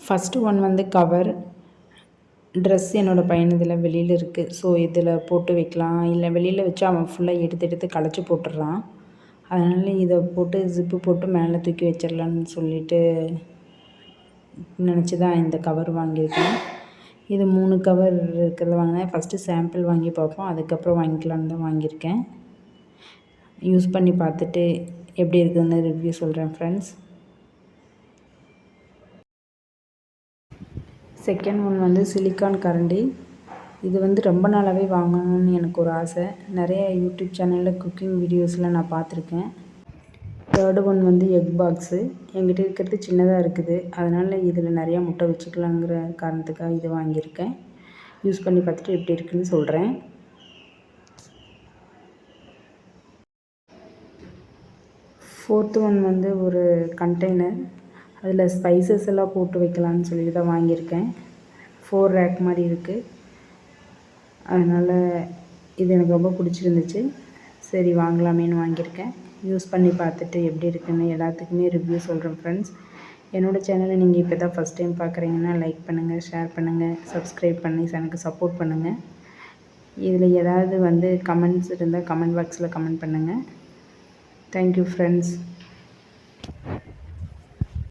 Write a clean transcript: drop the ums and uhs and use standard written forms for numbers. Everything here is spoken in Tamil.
ஃபஸ்ட்டு ஒன் வந்து கவர். ட்ரெஸ் என்னோடய பையன் இதில் வெளியில் இருக்குது. ஸோ இதில் போட்டு வைக்கலாம். இல்லை வெளியில் வச்சா அவன் ஃபுல்லாக எடுத்து எடுத்து கலைச்சி போட்டுடுறான். அதனால் இதை போட்டு ஜிப்பு போட்டு மேலே தூக்கி வச்சிடலான்னு சொல்லிட்டு நினச்சி தான் இந்த கவர் வாங்கியிருக்கேன். இது 3 கவர் இருக்கிறத வாங்கினேன். ஃபஸ்ட்டு சாம்பிள் வாங்கி பார்ப்போம், அதுக்கப்புறம் வாங்கிக்கலான்னு தான் வாங்கியிருக்கேன். யூஸ் பண்ணி பார்த்துட்டு எப்படி இருக்குதுன்னு ரிவ்யூ சொல்கிறேன் ஃப்ரெண்ட்ஸ். செகண்ட் ஒன் வந்து சிலிக்கான் கரண்டி. இது வந்து ரொம்ப நாளாகவே வாங்கணும்னு எனக்கு ஒரு ஆசை. நிறைய யூடியூப் சேனலில் குக்கிங் வீடியோஸில் நான் பார்த்துருக்கேன். தேர்டு ஒன் வந்து எக் பாக்ஸு. என்கிட்ட இருக்கிறது சின்னதாக இருக்குது, அதனால் இதில் நிறையா முட்டை வச்சுக்கலாங்கிற காரணத்துக்காக இது வாங்கியிருக்கேன். யூஸ் பண்ணி பார்த்துட்டு எப்படி இருக்குதுன்னு சொல்கிறேன். ஃபோர்த்து ஒன் வந்து ஒரு கண்டெய்னர். அதில் ஸ்பைசஸ் எல்லாம் போட்டு வைக்கலான்னு சொல்லி தான் வாங்கியிருக்கேன். 4 ரேக் மாதிரி இருக்குது. அதனால் இது எனக்கு ரொம்ப பிடிச்சிருந்துச்சு. சரி வாங்கலாமேன்னு வாங்கியிருக்கேன். யூஸ் பண்ணி பார்த்துட்டு எப்படி இருக்குதுன்னு எல்லாத்துக்குமே ரிவ்யூ சொல்கிறேன் ஃப்ரெண்ட்ஸ். என்னோடய சேனலை நீங்கள் இப்போ தான் ஃபஸ்ட் டைம் பார்க்குறீங்கன்னா லைக் பண்ணுங்கள், ஷேர் பண்ணுங்கள், சப்ஸ்கிரைப் பண்ணி எனக்கு சப்போர்ட் பண்ணுங்கள். இதில் ஏதாவது வந்து கமெண்ட்ஸ் இருந்தால் கமெண்ட் பாக்ஸில் கமெண்ட் பண்ணுங்கள். Thank you friends.